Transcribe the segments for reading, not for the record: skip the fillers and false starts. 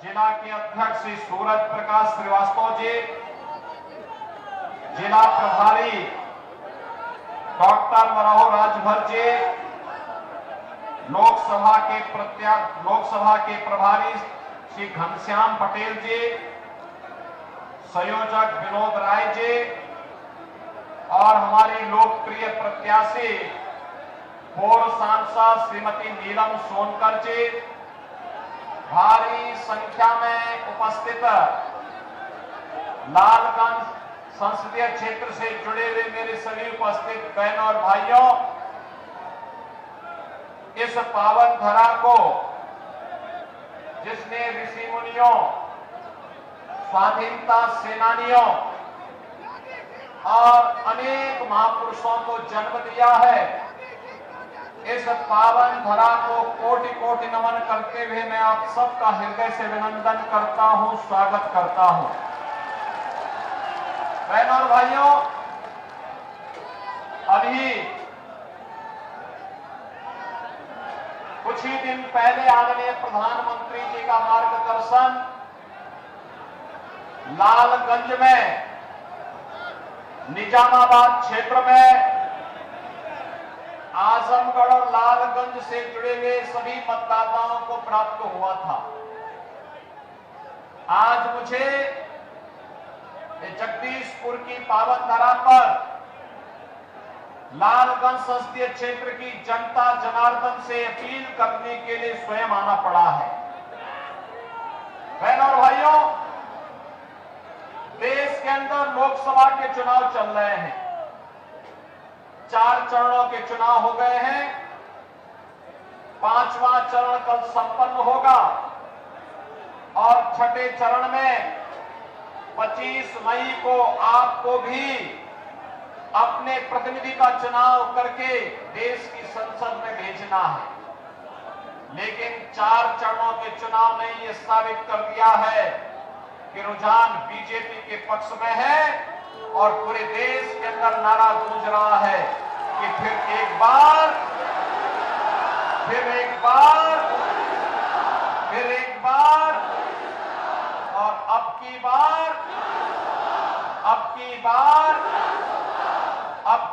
जिला के अध्यक्ष श्री सूरज प्रकाश श्रीवास्तव जी, जिला प्रभारी डॉक्टर मराहो राजभर जी, लोकसभा के प्रभारी श्री घनश्याम पटेल जी, संयोजक विनोद राय जी और हमारी लोकप्रिय प्रत्याशी पूर्व सांसद श्रीमती नीलम सोनकर जी, भारी संख्या में उपस्थित लालगंज संसदीय क्षेत्र से जुड़े हुए मेरे सभी उपस्थित बहनों और भाइयों, इस पावन धरा को जिसने ऋषि मुनियों, स्वाधीनता सेनानियों और अनेक महापुरुषों को जन्म दिया है, इस पावन धरा को कोटि कोटि नमन करते हुए मैं आप सबका हृदय से अभिनंदन करता हूं, स्वागत करता हूं। बहनों और भाइयों, अभी कुछ ही दिन पहले आदरणीय प्रधानमंत्री जी का मार्गदर्शन लालगंज में, निजामाबाद क्षेत्र में, आजमगढ़ और लालगंज से जुड़े हुए सभी मतदाताओं को प्राप्त हुआ था। आज मुझे जगदीशपुर की पावन धरा पर लालगंज संसदीय क्षेत्र की जनता जनार्दन से अपील करने के लिए स्वयं आना पड़ा है। बहनों और भाइयों, देश के अंदर लोकसभा के चुनाव चल रहे हैं। 4 चरणों के चुनाव हो गए हैं। 5वां चरण कल संपन्न होगा और छठे चरण में 25 मई को आपको भी अपने प्रतिनिधि का चुनाव करके देश की संसद में भेजना है। लेकिन 4 चरणों के चुनाव ने यह साबित कर दिया है कि रुझान बीजेपी के पक्ष में है और पूरे देश के अंदर नारा गूंज रहा है कि फिर एक बार और अब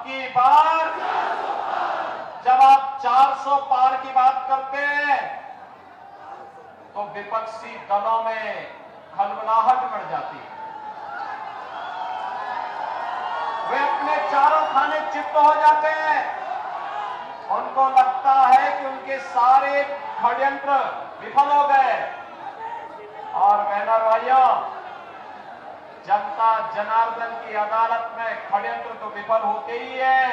की बार जब आप 400 पार की बात करते हैं तो विपक्षी दलों में खलबलाहट बढ़ जाती है। वे अपने चारों खाने चित्त हो जाते हैं। उनको लगता है कि उनके सारे षड्यंत्र विफल हो गए। और बहनों भाइयों, जनता जनार्दन की अदालत में षड्यंत्र तो विफल होते ही है,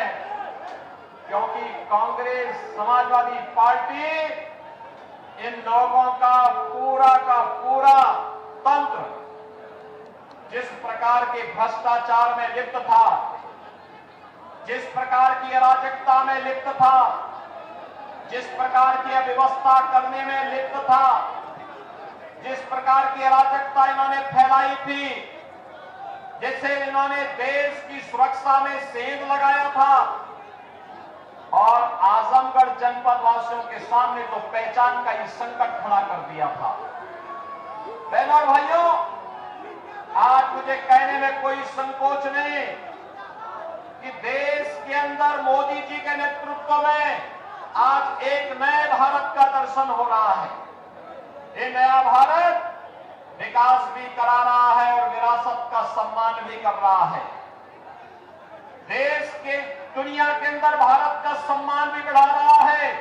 क्योंकि कांग्रेस समाजवादी पार्टी इन लोगों का पूरा तंत्र जिस प्रकार के भ्रष्टाचार में लिप्त था, जिस प्रकार की अराजकता में लिप्त था, जिस प्रकार की अव्यवस्था करने में लिप्त था, जिस प्रकार की अराजकता इन्होंने फैलाई थी, जिससे इन्होंने देश की सुरक्षा में सेंध लगाया था और आजमगढ़ जनपद वासियों के सामने तो पहचान का ही संकट खड़ा कर दिया था। बहनों और भाइयों, आज मुझे कहने में कोई संकोच नहीं कि देश के अंदर मोदी जी के नेतृत्व में आज एक नए भारत का दर्शन हो रहा है। ये नया भारत विकास भी करा रहा है और विरासत का सम्मान भी कर रहा है। देश के दुनिया के अंदर भारत का सम्मान भी बढ़ा रहा है,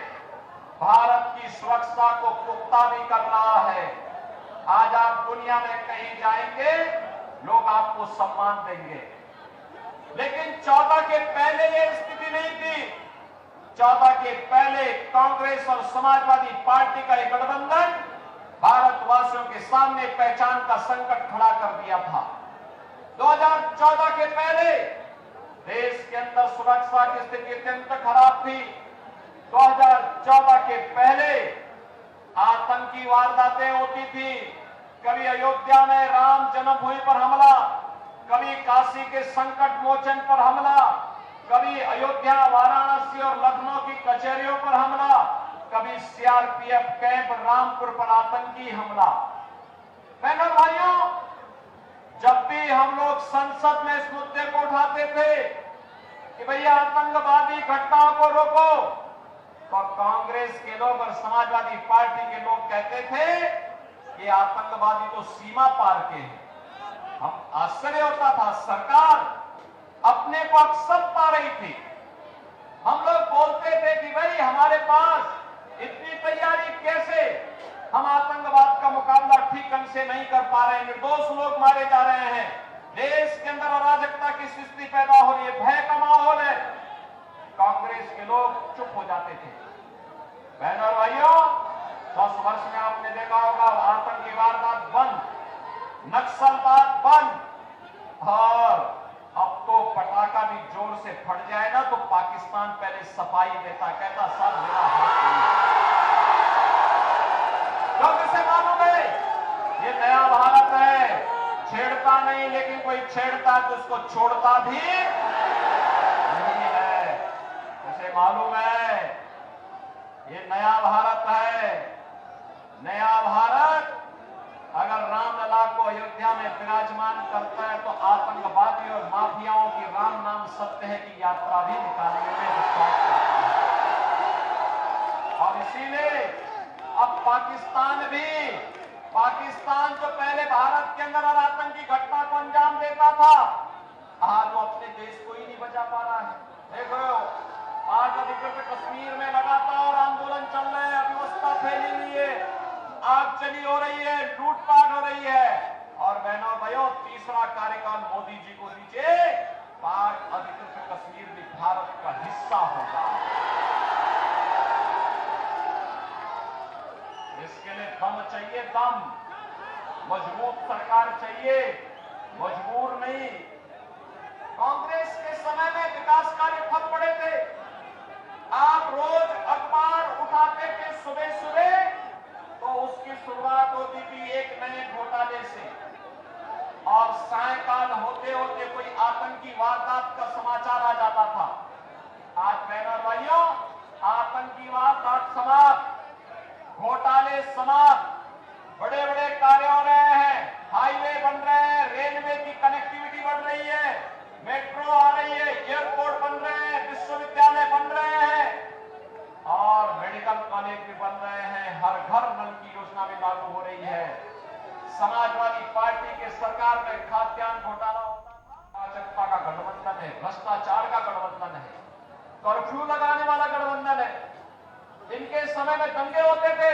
भारत की सुरक्षा को पुख्ता भी कर रहा है। आज आप दुनिया में कहीं जाएंगे, लोग आपको सम्मान देंगे। लेकिन 14 के पहले यह स्थिति नहीं थी। 14 के पहले कांग्रेस और समाजवादी पार्टी का एक गठबंधन भारतवासियों के सामने पहचान का संकट खड़ा कर दिया था। 2014 के पहले देश के अंदर सुरक्षा की स्थिति अत्यंत खराब थी। 2014 के पहले आतंकी वारदातें होती थी। कभी अयोध्या में राम जन्मभूमि पर हमला, कभी काशी के संकट मोचन पर हमला, कभी अयोध्या, वाराणसी और लखनऊ की कचहरियों पर हमला, कभी सीआरपीएफ कैंप रामपुर पर आतंकी हमला। बहनों भाइयों, जब भी हम लोग संसद में इस मुद्दे को उठाते थे कि भैया आतंकवादी घटनाओं को रोको, तो कांग्रेस के लोग और समाजवादी पार्टी के लोग कहते थे कि आतंकवादी तो सीमा पार के हैं। हम आश्चर्य होता था, सरकार अपने को एक्सेप्ट पा रही थी। हम लोग बोलते थे कि भाई हमारे पास इतनी तैयारी कैसे, हम आतंकवाद का मुकाबला ठीक ढंग से नहीं कर पा रहे हैं, निर्दोष लोग मारे जा रहे हैं, देश के अंदर अराजकता की स्थिति पैदा हो रही है, भय का माहौल है। कांग्रेस के लोग चुप हो जाते थे। बहनों और भाइयों, 10 वर्ष में आपने देखा होगा आतंकी वारदात बंद, नक्सलवाद बंद, और अब तो पटाखा भी जोर से फट जाए ना तो पाकिस्तान पहले सफाई देता, कहता सर मेरा हाथ नहीं। क्योंकि से मालूम है ये नया भारत है, छेड़ता नहीं, लेकिन कोई छेड़ता तो उसको छोड़ता भी नहीं है। उसे मालूम है ये नया भारत है। नया भारत अगर रामलला को अयोध्या में विराजमान करता है तो आतंकवादी और माफियाओं की राम नाम सत्य है की यात्रा भी निकालने में विश्वास करता है। और इसीलिए अब पाकिस्तान जो पहले भारत के अंदर और आतंकी घटना को अंजाम देता था, आज वो अपने देश को ही नहीं बचा पा रहा है। देख रहे हो, आज अधिकृत कश्मीर में लगातार आंदोलन चल रहे हैं, अव्यवस्था फैली हुई है, आग चली हो रही है, लूटपाट हो रही है। और बहनों भाइयों, तीसरा कार्यकाल मोदी जी को दीजिए, पाक अधिकृत कश्मीर भी भारत का हिस्सा होगा। इसके लिए दम चाहिए, दम, मजबूत सरकार चाहिए, मजबूर नहीं। कांग्रेस के समय में विकास कार्य ठप पड़े थे। आप रोज अखबार उठाते थे सुबह सुबह, तो उसकी शुरुआत होती थी एक नए घोटाले से, और सायकाल होते होते कोई आतंकी वारदात का समाचार आ जाता था। आज बहनों भाइयों, आतंकी वारदात समाप्त, घोटाले समाप्त, बड़े बड़े कार्य हो रहे हैं, हाईवे बन रहे हैं, रेलवे की कनेक्टिविटी बढ़ रही है, मेट्रो आ रही है, एयरपोर्ट बन रहे हैं, विश्वविद्यालय बन रहे हैं, और मेडिकल कॉलेज भी बन रहे हैं, हर घर नल की योजना भी लागू हो रही है। समाजवादी पार्टी के सरकार में खाद्यान्न घोटाला होता था, अराजकता का गठबंधन है, भ्रष्टाचार का गठबंधन है, कर्फ्यू लगाने वाला गठबंधन है। इनके समय में दंगे होते थे।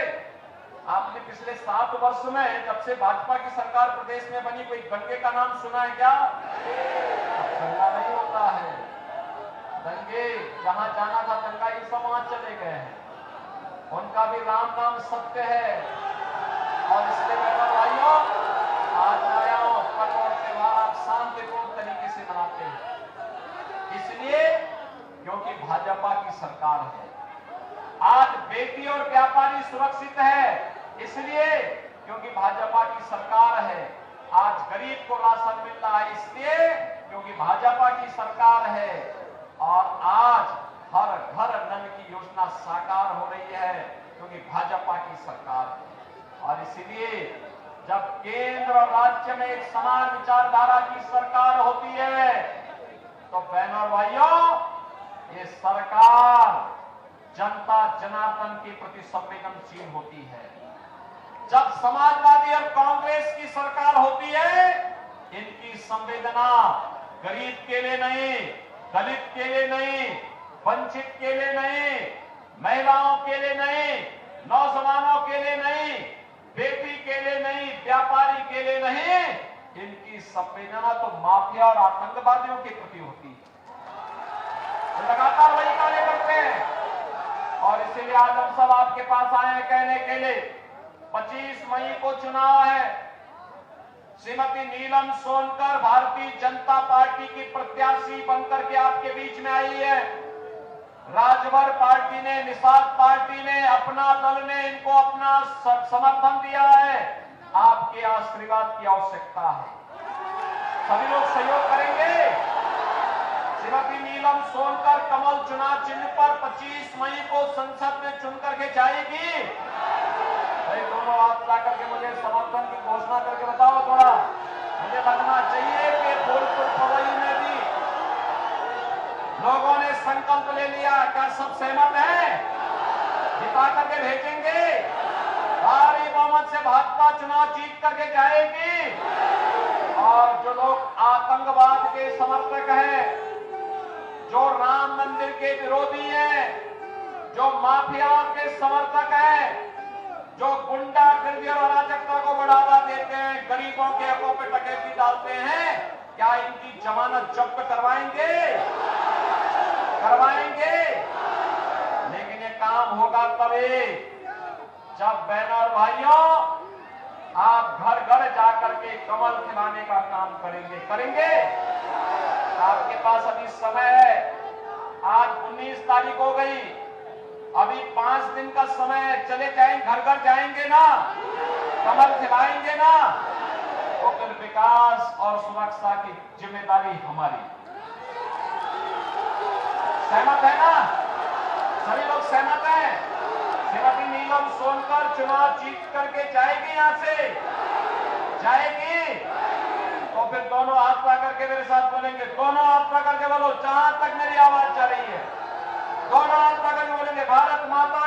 आपने पिछले 7 वर्ष में जब से भाजपा की सरकार प्रदेश में बनी, कोई दंगे का नाम सुना है क्या? दंगा नहीं होता है। दंगे जहां जाना था दंगा ये सब वहां चले गए हैं। उनका भी राम नाम सत्य है। और इसके बहनों भाइयों, आज आया पर्व और त्योहार आप शांतिपूर्ण तरीके से मनाते हैं, इसलिए क्योंकि भाजपा की सरकार है। आज बेटी और व्यापारी सुरक्षित है, इसलिए क्योंकि भाजपा की सरकार है। आज गरीब को राशन मिल रहा है, इसलिए क्योंकि भाजपा की सरकार है। और आज हर घर नल की योजना साकार हो रही है, क्योंकि भाजपा की सरकार है। और इसीलिए जब केंद्र और राज्य में एक समान विचारधारा की सरकार होती है, तो बहनों और भाइयों, ये सरकार जनता जनार्दन के प्रति संवेदनशील होती है। जब समाजवादी और कांग्रेस की सरकार होती है, इनकी संवेदना गरीब के लिए नहीं, दलित के लिए नहीं, वंचित के लिए नहीं, महिलाओं के लिए नहीं, नौजवानों के लिए नहीं, बेटी के लिए नहीं, व्यापारी के लिए नहीं, इनकी संवेदना तो माफिया और आतंकवादियों के प्रति होती है। लगातार वही कार्य करते हैं। और इसीलिए आज हम सब आपके पास आए हैं कहने के लिए, 25 मई को चुनाव है। श्रीमती नीलम सोनकर भारतीय जनता पार्टी की प्रत्याशी बनकर के आपके बीच में आई है। राजभर पार्टी ने, निषाद पार्टी ने, अपना दल ने इनको अपना समर्थन दिया है। आपके आशीर्वाद की आवश्यकता है। सभी लोग सहयोग करेंगे। श्रीमती नीलम सोनकर कमल चुनाव चिन्ह पर 25 मई को संसद में चुन करके जाएगी। दोनों हाथ ला करके मुझे समर्थन की घोषणा करके संकल्प ले लिया। क्या सब सहमत हैं? जिता करके भेजेंगे। भारी बहुमत से भाजपा चुनाव जीत करके जाएगी। और जो लोग आतंकवाद के समर्थक हैं, जो राम मंदिर के विरोधी हैं, जो माफियाओं के समर्थक हैं, जो गुंडागर्दी और अराजकता को बढ़ावा देते हैं, गरीबों के हकों पे डकैती डालते हैं, क्या इनकी जमानत जब्त करवाएंगे? करवाएंगे। लेकिन ये काम होगा तभी जब बहनों और भाइयों आप घर घर जाकर के कमल खिलाने का काम करेंगे। आपके पास अभी समय है। आज 19 तारीख हो गई, अभी 5 दिन का समय है। चले जाएंगे, घर घर जाएंगे ना, कमल खिलाएंगे ना, तो फिर विकास और सुरक्षा की जिम्मेदारी हमारी। सहमत है ना? सभी लोग सहमत हैं? श्रीमती नीलम सोनकर चुनाव जीत करके जाएगी, यहां से जाएगी। तो फिर दोनों हाथ पा करके मेरे साथ बोलेंगे, दोनों हाथ पा करके बोलो, जहां तक मेरी आवाज जा रही है, दोनों हाथ पा करके बोलेंगे, भारत माता